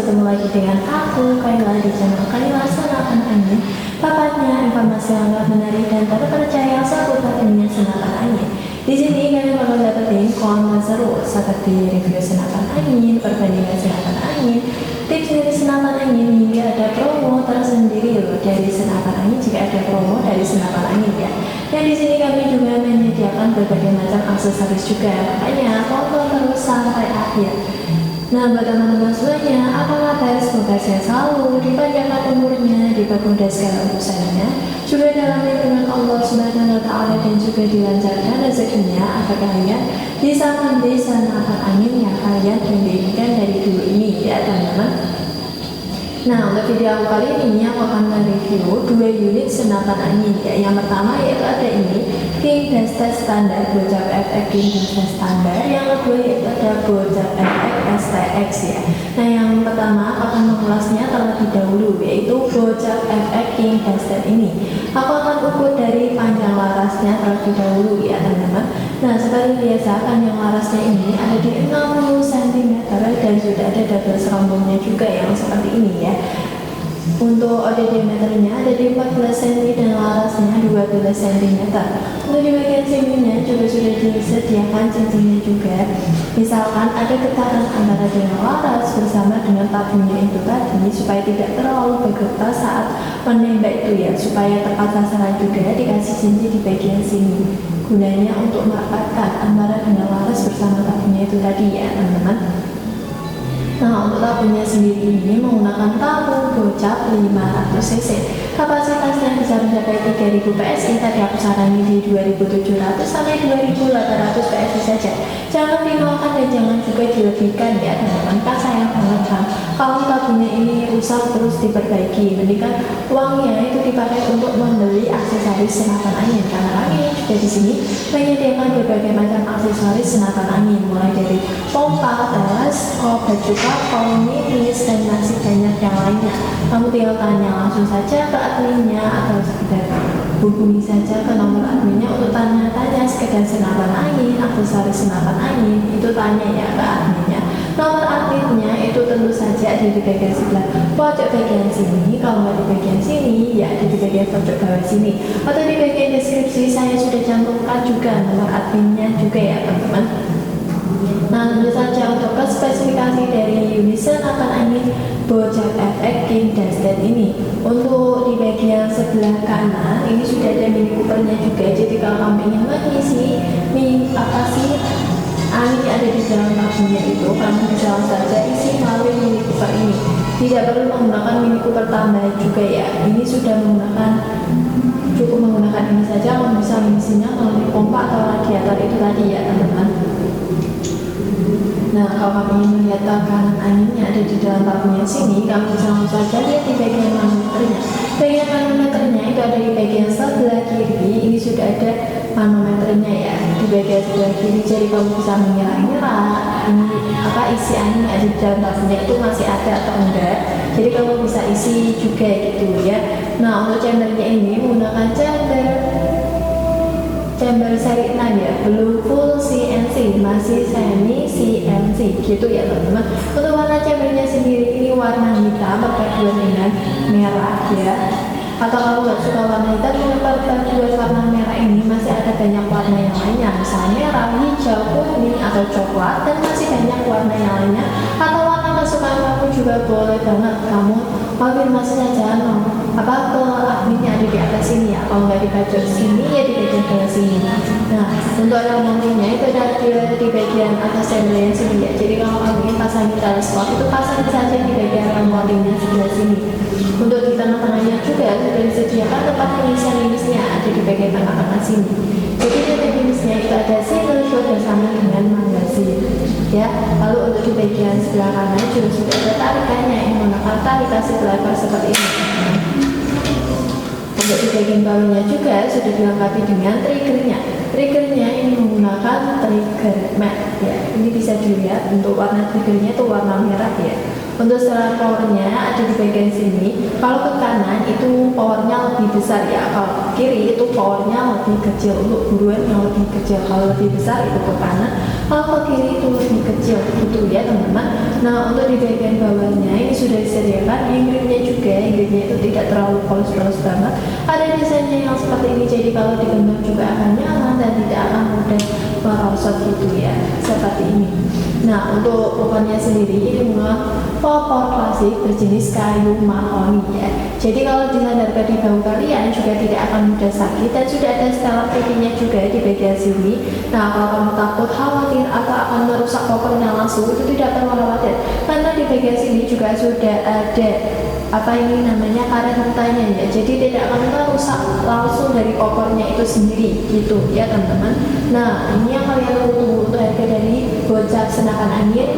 bertemu lagi dengan aku, Kayla, di channel Kayla Senapan Angin. Paparnya informasi yang menarik dan terpercaya seputar dunia senapan angin. Di sini kalian bakal dapetin konten seru seperti review senapan angin, perbandingan senapan angin, tips dari senapan angin, hingga ada promo tersendiri loh dari senapan angin jika ada promo dari senapan angin ya. Dan di sini kami juga menyediakan berbagai macam aksesoris juga, makanya tonton terus sampai akhir. Nah, buat teman-teman semuanya, apa kabar? Semoga sehat selalu, dipanjangkan umurnya, dipermudah segala urusannya, juga dalam lindungan Allah Subhanahu wa Ta'ala, dan juga dilancarkan rezekinya agar kalian bisa membeli senapan angin yang kalian inginkan dari dulu ini ya teman-teman. Nah, untuk video aku kali ini aku akan mereview 2 unit senapan angin ya. Yang pertama yaitu ada ini King Destet Standar Bocap FX King Destet Standar. Yang kedua yaitu ada Bocap FX STX ya. Nah, yang pertama akan mengulasnya terlebih dahulu yaitu Bocap FX King Destet ini. Aku akan ukur dari panjang larasnya terlebih dahulu ya teman-teman. Nah, seperti biasa panjang larasnya ini ada di 60 cm dan sudah ada double serombongnya juga yang seperti ini ya. Untuk diameternya ada di 14 cm dan larasnya 12 cm. Untuk di bagian sininya juga sudah disediakan cincinnya juga. Misalkan ada getaran antara dengan laras bersama dengan tabungnya itu tadi supaya tidak terlalu bergetar saat menembak itu ya, supaya tepat sasaran juga dikasih cincin di bagian sini. Gunanya untuk merapatkan antara dengan laras bersama tabungnya itu tadi ya teman-teman. Nah, untuk tabungnya sendiri ini menggunakan tabung Bocap 500 cc. Kapasitasnya bisa mencapai 3000 PSI. Tadi aku sarani di 2700 sampai 2800 PSI saja. Jangan dimakan dan jangan juga dilebihkan ya teman-teman. Kan sayang banget kan kalau tabungnya ini rusak terus diperbaiki. Mendingan uangnya itu dipakai untuk membeli aksesoris senapan angin. Karena kami juga di sini menyediakan berbagai macam aksesoris senapan angin, mulai dari pompa, teles, baju kapal, nipis, dan masih banyak yang lainnya. Kamu tinggal tanya langsung saja ke adminnya atau sekedar hubungi saja ke nomor adminnya untuk tanya-tanya sekedar senapan angin, aksesoris senapan angin, itu tanya ya ke adminnya. Nomor adminnya itu tentu saja ada di bagian sebelah pojok bagian sini. Kalau nggak di bagian sini ya ada di bagian pojok bawah sini, atau di bagian deskripsi saya sudah cantumkan juga nomor adminnya juga ya teman-teman. Nah, tentu saja untuk spesifikasi dari unit senapan angin Bocap FX King Destet ini, untuk di bagian sebelah kanan ini sudah ada Mini Coopernya juga. Jadi kalau kamu ingin mengisi angin yang ada di dalam tabungnya itu, kamu bisa langsung saja isi melalui Mini Cooper ini. Tidak perlu menggunakan Mini Cooper tambahan juga ya. Ini sudah cukup menggunakan ini saja. Kamu bisa mengisinya melalui pompa atau radiator itu tadi ya teman-teman. Nah, kalau kamu ingin melihat tekanan anginnya ada di dalam tabungnya sini, kamu bisa langsung saja lihat di bagian manometernya. Bagian manometernya itu ada di bagian sebelah kiri. Ini sudah ada manometernya ya di bagian sebelah kiri. Jadi kamu bisa mengira-ngira ini isi angin yang ada di dalam tabungnya itu masih ada atau enggak. Jadi kamu bisa isi juga gitu ya. Nah, untuk chambernya ini menggunakan chamber seri 6 ya, belum full CNC, masih semi CNC gitu ya teman-teman. Untuk warna chambernya sendiri ini warna hitam berpaduan dengan merah ya. Atau kalau nggak suka warna hitam, perpaduan warna merah ini masih ada banyak warna yang lainnya, misalnya merah, hijau, kuning atau coklat, dan masih banyak warna yang lainnya. Atau warna kesukaan kamu juga boleh banget kamu konfirmasi saja ke adminnya ada di atas sini ya. Kalau nggak di bagian sini ya di bagian bawah sini. Nah, untuk yang nantinya itu ada di bagian atas chambernya sini ya. Jadi kalau kamu ingin pasangin teleskop itu pasang saja di bagian remotingnya sebelah sini. Untuk di tengah-tengahnya juga sudah disediakan tempat pengisian linisnya ada di bagian tengah-tengah sini. Jadi di linisnya itu ada single shot bersama dengan magazine ya. Lalu untuk di bagian sebelah kanan juga sudah ada tarikannya yang menggunakan tarik kasih driver seperti ini. Untuk di bagian bawahnya juga sudah dilengkapi dengan triggernya. Triggernya ini menggunakan trigger matte ya. Ini bisa dilihat untuk warna triggernya itu warna merah ya. Untuk setelah powernya ada di bagian sini. Kalau ke kanan itu powernya lebih besar ya. Kalau ke kiri itu powernya lebih kecil. Untuk buruan yang lebih kecil. Kalau lebih besar itu ke kanan. Kalau ke kiri itu lebih kecil gitu ya teman-teman. Nah, untuk di bagian bawahnya ini sudah disediakan. Hanggripnya juga, hanggripnya itu tidak terlalu polos-polos banget. Ada desainnya yang seperti ini, jadi kalau digenggam juga akan nyaman dan tidak akan mudah merosot gitu ya, seperti ini. Nah, untuk popornya sendiri ini memang popor klasik berjenis kayu mahoni ya. Jadi kalau disandarkan di bahu kalian juga tidak akan mudah sakit, dan sudah ada setelan pipinya juga di bagian sini. Nah, kalau kamu takut, khawatir atau akan merusak popornya langsung, itu tidak perlu khawatir, karena di bagian sini juga sudah ada karet rentainya ya. Jadi tidak akan merusak langsung dari popornya itu sendiri gitu ya teman-teman. Nah, ini yang kalian perlu tunggu untuk harga dari bocap senapan angin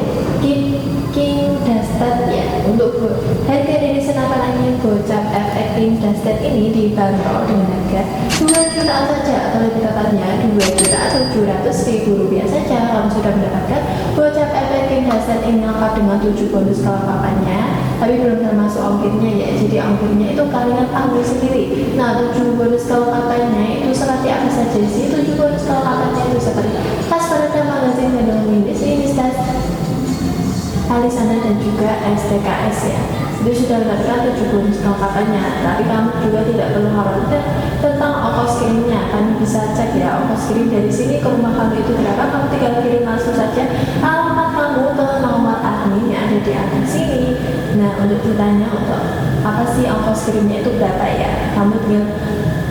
King Dusted ya. Untuk harga dari senapan angin bocap FX King Dusted ini dibanderol dengan harga 2 juta saja, atau lebih tepatnya 2.700.000 rupiah saja. Kamu sudah mendapatkan bocap FX King Dusted ini lengkap dengan 7 bonus kelengkapannya, tapi belum termasuk ongkirnya ya. Jadi ongkirnya itu kalian tanggung sendiri. Nah, 7 bonus kelengkapannya itu seperti apa saja sih? 7 bonus kelengkapannya itu seperti tas peredam magazin gantungan lindis, ini tas alisana dan juga STKS ya. Itu sudah mendapatkan 7 bonus kelengkapannya, tapi kamu juga tidak perlu khawatir tentang ongkos kirimnya. Kamu bisa cek ya ongkos kirim dari sini ke rumah kamu itu berapa. Kamu tinggal kirim langsung saja alamat kamu ke nomor admin yang ada di atas sini. Nah, untuk ditanya untuk apa sih ongkos kirimnya itu berapa ya, kamu tinggal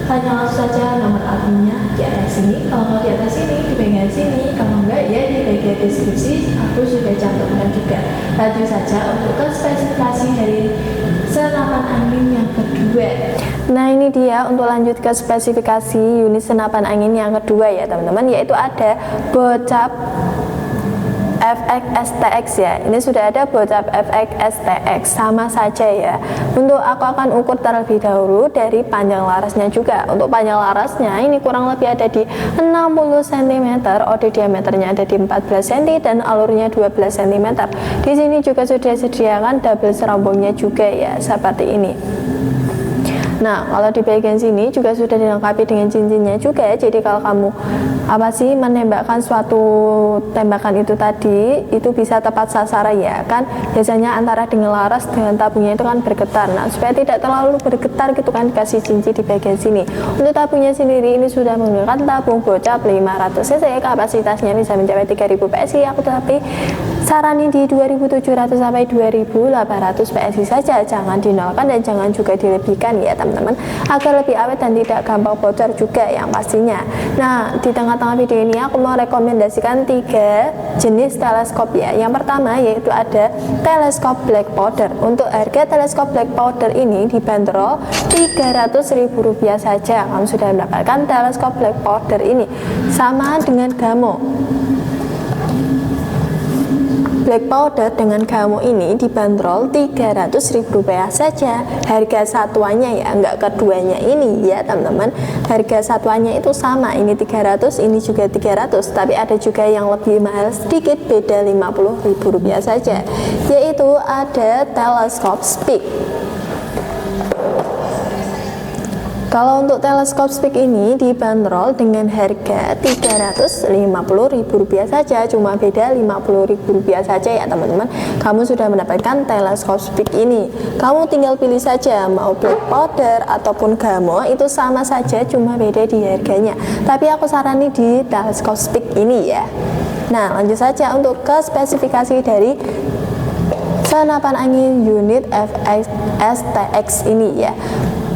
tanya langsung saja nomor adminnya di atas sini. Kalau mau di atas sini, di bagian sini. Kalau enggak ya di bagian deskripsi aku sudah cantumkan juga. Lanjut saja untuk ke spesifikasi dari senapan angin yang kedua. Nah, ini dia untuk lanjut ke spesifikasi unit senapan angin yang kedua ya teman-teman, yaitu ada bocap FX STX ya. Ini sudah ada bocap FX STX, sama saja ya. Untuk aku akan ukur terlebih dahulu dari panjang larasnya juga. Untuk panjang larasnya ini kurang lebih ada di 60 cm, OD diameternya ada di 14 cm dan alurnya 12 cm. Di sini juga sudah disediakan double serombongnya juga ya, seperti ini. Nah, kalau di bagian sini juga sudah dilengkapi dengan cincinnya juga. Jadi kalau kamu menembakkan suatu tembakan itu tadi, itu bisa tepat sasaran ya kan. Biasanya antara dengan laras dengan tabungnya itu kan bergetar. Nah, supaya tidak terlalu bergetar gitu kan, kasih cincin di bagian sini. Untuk tabungnya sendiri ini sudah menggunakan tabung bocap 500 cc, kapasitasnya bisa mencapai 3000 PSI. Aku tapi saranin di 2700 sampai 2800 PSI saja. Jangan dinolkan dan jangan juga dilebihkan ya teman-teman, agar lebih awet dan tidak gampang bocor juga yang pastinya. Nah, di tengah-tengah video ini aku mau rekomendasikan 3 jenis teleskop ya. Yang pertama yaitu ada teleskop black powder. Untuk harga teleskop black powder ini dibanderol Rp300.000 saja. Kamu sudah mendapatkan teleskop black powder ini, sama dengan Gamo. Black powder dengan Gamo ini dibanderol Rp300.000 saja. Harga satuannya ya, enggak keduanya ini ya teman-teman. Harga satuannya itu sama, ini 300, ini juga 300, tapi ada juga yang lebih mahal sedikit, beda Rp50.000 saja. Yaitu ada teleskop Speak. Kalau untuk teleskop Speak ini dibanderol dengan harga Rp350.000 saja, cuma beda Rp50.000 saja ya teman-teman. Kamu sudah mendapatkan teleskop Speak ini. Kamu tinggal pilih saja mau black powder ataupun Gamo, itu sama saja, cuma beda di harganya. Tapi aku sarani di teleskop Speak ini ya. Nah, lanjut saja untuk ke spesifikasi dari senapan angin unit FX STX ini ya.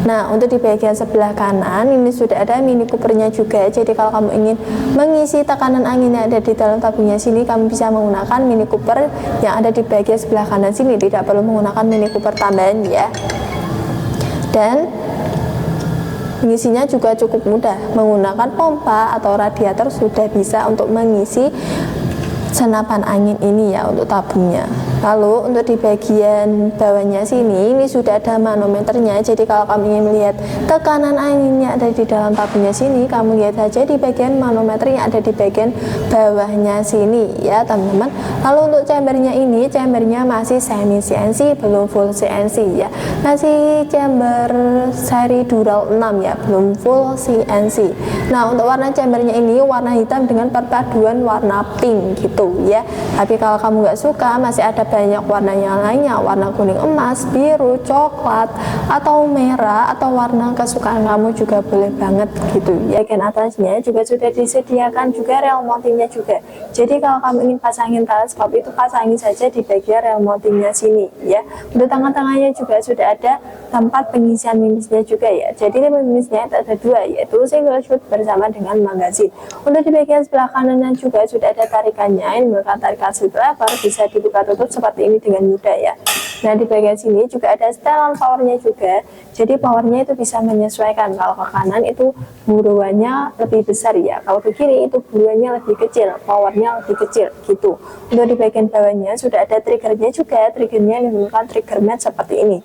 Nah, untuk di bagian sebelah kanan ini sudah ada Mini Coopernya juga. Jadi kalau kamu ingin mengisi tekanan angin yang ada di dalam tabungnya sini, kamu bisa menggunakan Mini Cooper yang ada di bagian sebelah kanan sini, tidak perlu menggunakan Mini Cooper tambahan ya. Dan mengisinya juga cukup mudah, menggunakan pompa atau radiator sudah bisa untuk mengisi senapan angin ini ya untuk tabungnya. Lalu untuk di bagian bawahnya sini ini sudah ada manometernya. Jadi kalau kamu ingin melihat tekanan anginnya ada di dalam tabungnya sini, kamu lihat saja di bagian manometer yang ada di bagian bawahnya sini ya teman-teman. Lalu untuk chambernya ini, chambernya masih semi CNC, belum full CNC ya. Masih chamber seri Dural 6 ya, belum full CNC. Nah, untuk warna chambernya ini warna hitam dengan perpaduan warna pink gitu ya. Tapi kalau kamu nggak suka, masih ada banyak warnanya lainnya, warna kuning emas, biru, coklat, atau merah, atau warna kesukaan kamu juga boleh banget gitu. Bagian atasnya juga sudah disediakan juga rel mountingnya juga. Jadi kalau kamu ingin pasangin teleskop itu pasangin saja di bagian rel mountingnya sini ya. Untuk tangan-tangannya juga sudah ada tempat pengisian minusnya juga ya. Jadi minusnya ada dua, yaitu single shoot bersama dengan magazine. Untuk di bagian sebelah kanannya juga sudah ada tarikannya, ini merupakan tarikan slip lever, bisa dibuka tutup seperti ini dengan mudah ya. Nah di bagian sini juga ada setelan powernya juga, jadi powernya itu bisa menyesuaikan. Kalau ke kanan itu buruannya lebih besar ya, kalau ke kiri itu buruannya lebih kecil, powernya lebih kecil gitu. Untuk di bagian bawahnya sudah ada triggernya juga, triggernya yang menggunakan trigger mat seperti ini.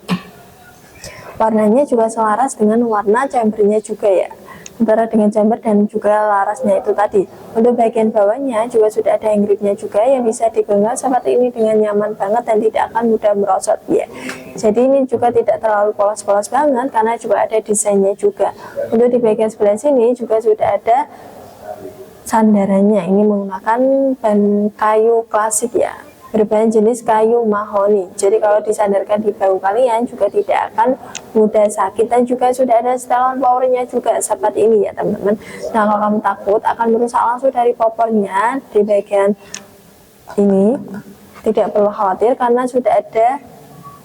Warnanya juga selaras dengan warna chambernya juga ya, antara dengan chamber dan juga larasnya itu tadi. Untuk bagian bawahnya juga sudah ada gripnya juga yang bisa digenggam seperti ini dengan nyaman banget dan tidak akan mudah merosot ya. Jadi ini juga tidak terlalu polos-polos banget karena juga ada desainnya juga. Untuk di bagian sebelah sini juga sudah ada sandarannya, ini menggunakan ban kayu klasik ya, berbahan jenis kayu mahoni. Jadi kalau disandarkan di bahu kalian juga tidak akan mudah sakit, dan juga sudah ada setelan powernya juga seperti ini ya teman-teman. Nah kalau kamu takut akan merusak langsung dari popornya di bagian ini, tidak perlu khawatir karena sudah ada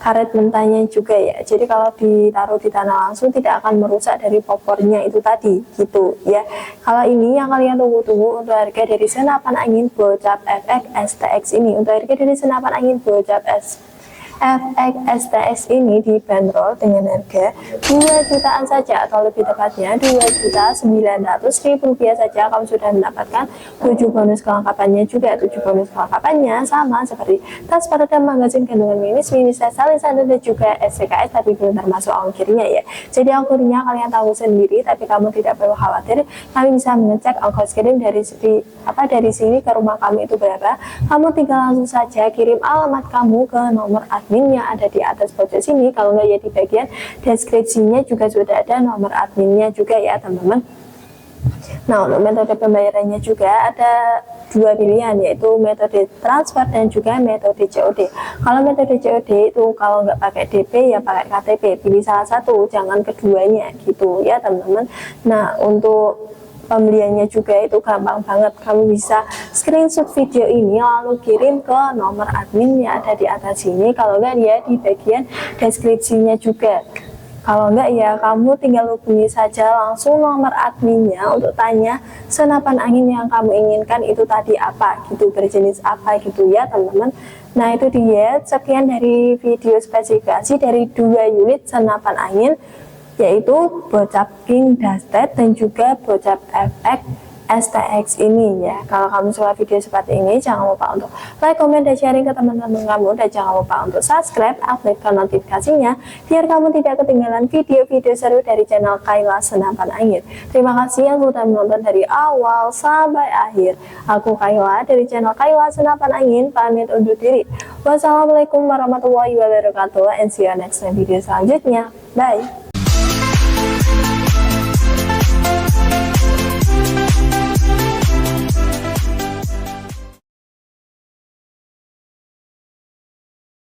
karet mentahnya juga ya. Jadi kalau ditaruh di tanah langsung tidak akan merusak dari popornya itu tadi gitu ya. Kalau ini yang kalian tunggu-tunggu untuk harga dari senapan angin Bocap FX STX ini. Untuk harga dari senapan angin Bocap FX STX ini dibanderol dengan harga 2 jutaan saja, atau lebih tepatnya 2.900.000 rupiah saja. Kamu sudah mendapatkan 7 bonus kelengkapannya juga. 7 bonus kelengkapannya sama seperti tas, peredam, magazin kandungan minus, salin dan juga SCKS, tapi belum termasuk ongkirnya ya. Jadi ongkirnya kalian tahu sendiri, tapi kamu tidak perlu khawatir. Kami bisa mengecek ongkos kirim dari sini ke rumah kami itu berapa. Kamu tinggal langsung saja kirim alamat kamu ke nomor adminnya ada di atas pojok sini. Kalau nggak ya di bagian deskripsinya juga sudah ada nomor adminnya juga ya teman-teman. Nah untuk metode pembayarannya juga ada dua pilihan, yaitu metode transfer dan juga metode COD. Kalau metode COD itu kalau nggak pakai DP ya pakai KTP, pilih salah satu, jangan keduanya gitu ya teman-teman. Nah untuk pembeliannya juga itu gampang banget, kamu bisa screenshot video ini lalu kirim ke nomor admin yang ada di atas sini. Kalau enggak ya di bagian deskripsinya juga. Kalau enggak ya kamu tinggal hubungi saja langsung nomor adminnya untuk tanya senapan angin yang kamu inginkan itu tadi apa gitu, berjenis apa gitu ya teman-teman. Nah itu dia sekian dari video spesifikasi dari 2 unit senapan angin, yaitu Bocap King Dusted dan juga Bocap FX STX ini ya. Kalau kamu suka video seperti ini, jangan lupa untuk like, comment, dan sharing ke teman-teman kamu, dan jangan lupa untuk subscribe, aktifkan notifikasinya biar kamu tidak ketinggalan video-video seru dari channel Kayla Senapan Angin. Terima kasih yang sudah menonton dari awal sampai akhir. Aku Kayla dari channel Kayla Senapan Angin pamit undur diri. Wassalamualaikum warahmatullahi wabarakatuh, and see you next video selanjutnya. Bye.